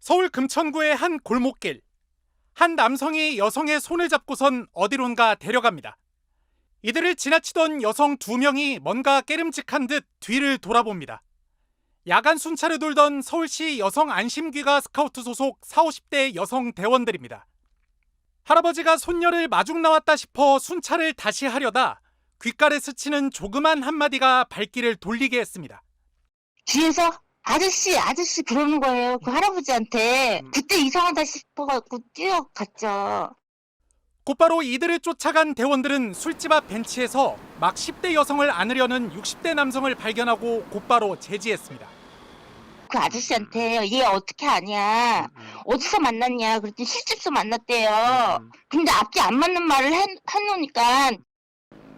서울 금천구의 한 골목길. 한 남성이 여성의 손을 잡고선 어디론가 데려갑니다. 이들을 지나치던 여성 2명이 뭔가 깨름직한 듯 뒤를 돌아봅니다. 야간 순찰을 돌던 서울시 여성 안심귀가 스카우트 소속 40, 50대 여성 대원들입니다. 할아버지가 손녀를 마중 나왔다 싶어 순찰을 다시 하려다 귓가를 스치는 조그만 한마디가 발길을 돌리게 했습니다. 뒤에서 아저씨 아저씨 그러는 거예요. 그 할아버지한테. 그때 이상하다 싶어갖고 뛰어갔죠. 곧바로 이들을 쫓아간 대원들은 술집 앞 벤치에서 막 10대 여성을 안으려는 60대 남성을 발견하고 곧바로 제지했습니다. 그 아저씨한테 얘 어떻게 아냐, 어디서 만났냐 그랬더니 술집에서 만났대요. 근데 앞뒤 안 맞는 말을 해놓으니까.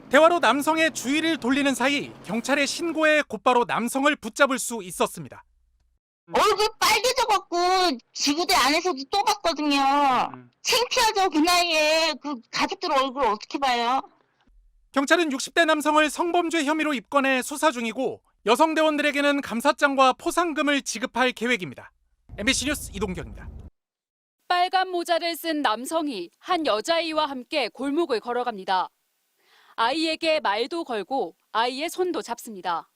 대화로 남성의 주의를 돌리는 사이 경찰의 신고에 곧바로 남성을 붙잡을 수 있었습니다. 얼굴 빨개져갖고 지구대 안에서도 또 봤거든요. 창피하죠. 그 나이에 그 가족들 얼굴 어떻게 봐요. 경찰은 60대 남성을 성범죄 혐의로 입건해 수사 중이고 여성 대원들에게는 감사장과 포상금을 지급할 계획입니다. MBC 뉴스 이동경입니다. 빨간 모자를 쓴 남성이 한 여자아이와 함께 골목을 걸어갑니다. 아이에게 말도 걸고 아이의 손도 잡습니다.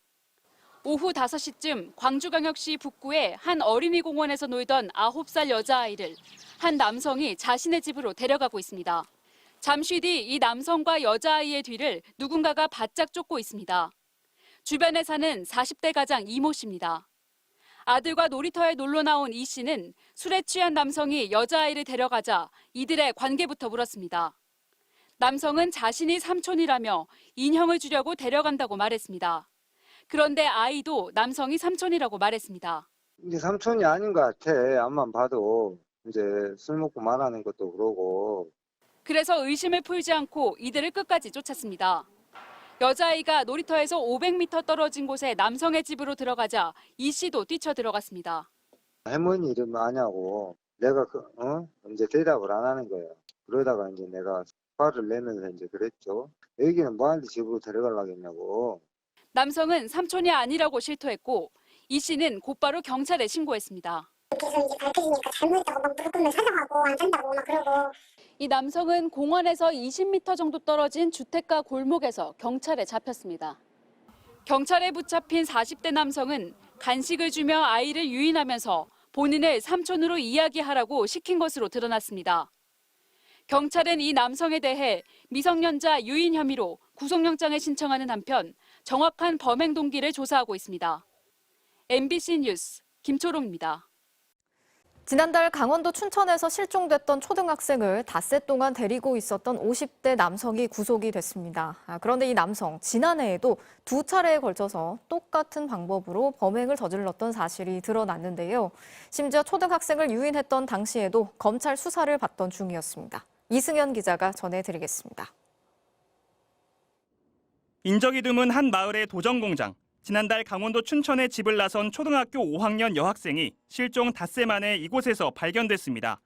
오후 5시쯤 광주광역시 북구의 한 어린이 공원에서 놀던 9살 여자아이를 한 남성이 자신의 집으로 데려가고 있습니다. 잠시 뒤 이 남성과 여자아이의 뒤를 누군가가 바짝 쫓고 있습니다. 주변에 사는 40대 가장 이모 씨입니다. 아들과 놀이터에 놀러 나온 이 씨는 술에 취한 남성이 여자아이를 데려가자 이들의 관계부터 물었습니다. 남성은 자신이 삼촌이라며 인형을 주려고 데려간다고 말했습니다. 그런데 아이도 남성이 삼촌이라고 말했습니다. 이제 삼촌이 아닌 것 같아. 앞만 봐도 이제 술 먹고 말하는 것도 그러고. 그래서 의심을 풀지 않고 이들을 끝까지 쫓았습니다. 여자아이가 놀이터에서 500m 떨어진 곳에 남성의 집으로 들어가자 이 씨도 뛰쳐들어갔습니다. 할머니 이름 아냐고. 내가 이제 대답을 안 하는 거예요. 그러다가 이제 내가 화를 내면서 이제 그랬죠. 애기는 뭐하는데 집으로 데려가려겠냐고. 남성은 삼촌이 아니라고 실토했고 이 씨는 곧바로 경찰에 신고했습니다. 계속 이제 가르쳐주니까 잘못했다고 막 무릎 꿇으면 찾아가고 안 된다고 막 그러고. 이 남성은 공원에서 20m 정도 떨어진 주택가 골목에서 경찰에 잡혔습니다. 경찰에 붙잡힌 40대 남성은 간식을 주며 아이를 유인하면서 본인을 삼촌으로 이야기하라고 시킨 것으로 드러났습니다. 경찰은 이 남성에 대해 미성년자 유인 혐의로 구속영장을 신청하는 한편 정확한 범행 동기를 조사하고 있습니다. MBC 뉴스 김초롱입니다. 지난달 강원도 춘천에서 실종됐던 초등학생을 닷새 동안 데리고 있었던 50대 남성이 구속이 됐습니다. 그런데 이 남성, 지난해에도 2차례에 걸쳐서 똑같은 방법으로 범행을 저질렀던 사실이 드러났는데요. 심지어 초등학생을 유인했던 당시에도 검찰 수사를 받던 중이었습니다. 이승현 기자가 전해드리겠습니다. 인적이 드문 한 마을의 도전 공장. 지난달 강원도 춘천에 집을 나선 초등학교 5학년 여학생이 실종 닷새 만에 이곳에서 발견됐습니다.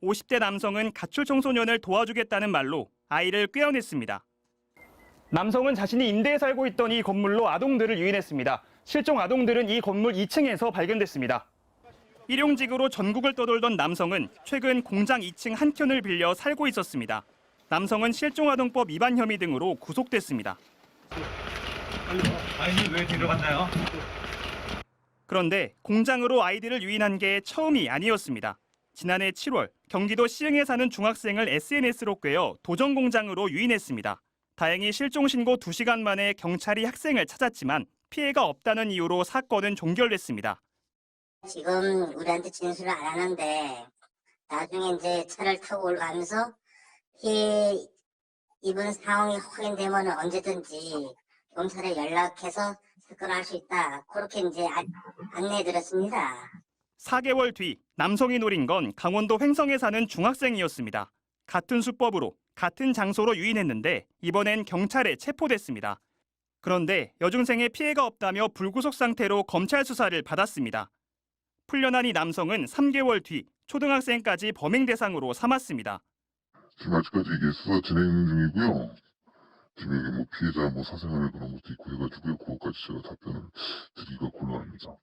50대 남성은 가출 청소년을 도와주겠다는 말로 아이를 꿰어냈습니다. 남성은 자신이 임대에 살고 있던 이 건물로 아동들을 유인했습니다. 실종 아동들은 이 건물 2층에서 발견됐습니다. 일용직으로 전국을 떠돌던 남성은 최근 공장 2층 한 켠을 빌려 살고 있었습니다. 남성은 실종아동법 위반 혐의 등으로 구속됐습니다. 아이는 왜 데려갔나요? 그런데 공장으로 아이들을 유인한 게 처음이 아니었습니다. 지난해 7월 경기도 시흥에 사는 중학생을 SNS로 꿰어 도전 공장으로 유인했습니다. 다행히 실종 신고 2시간 만에 경찰이 학생을 찾았지만 피해가 없다는 이유로 사건은 종결됐습니다. 지금 우리한테 진술을 안 하는데 나중에 이제 차를 타고 올라가면서 피해 입은 상황이 확인되면 언제든지 경찰에 연락해서 사건을 할 수 있다. 그렇게 이제 안내해드렸습니다. 4개월 뒤 남성이 노린 건 강원도 횡성에 사는 중학생이었습니다. 같은 수법으로 같은 장소로 유인했는데 이번엔 경찰에 체포됐습니다. 그런데 여중생의 피해가 없다며 불구속 상태로 검찰 수사를 받았습니다. 풀려난 이 남성은 3개월 뒤 초등학생까지 범행 대상으로 삼았습니다. 지금 아직까지 이게 수사 진행 중이고요. 지금 이게 피해자 사생활 그런 것도 있고 해가지고요. 그것까지 제가 답변을 드리기가 곤란합니다.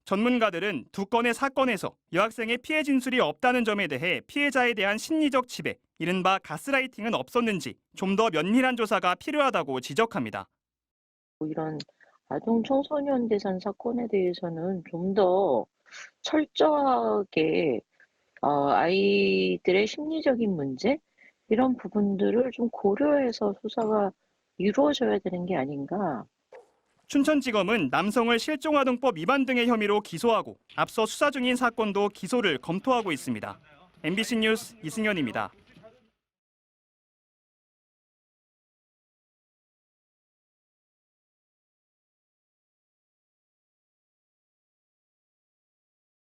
전문가들은 두 건의 사건에서 여학생의 피해 진술이 없다는 점에 대해 피해자에 대한 심리적 지배, 이른바 가스라이팅은 없었는지 좀 더 면밀한 조사가 필요하다고 지적합니다. 이런 아동 청소년 대상 사건에 대해서는 좀 더 철저하게 아이들의 심리적인 문제 이런 부분들을 좀 고려해서 수사가 이루어져야 되는 게 아닌가. 춘천지검은 남성을 실종아동법 위반 등의 혐의로 기소하고 앞서 수사 중인 사건도 기소를 검토하고 있습니다. MBC 뉴스 이승현입니다.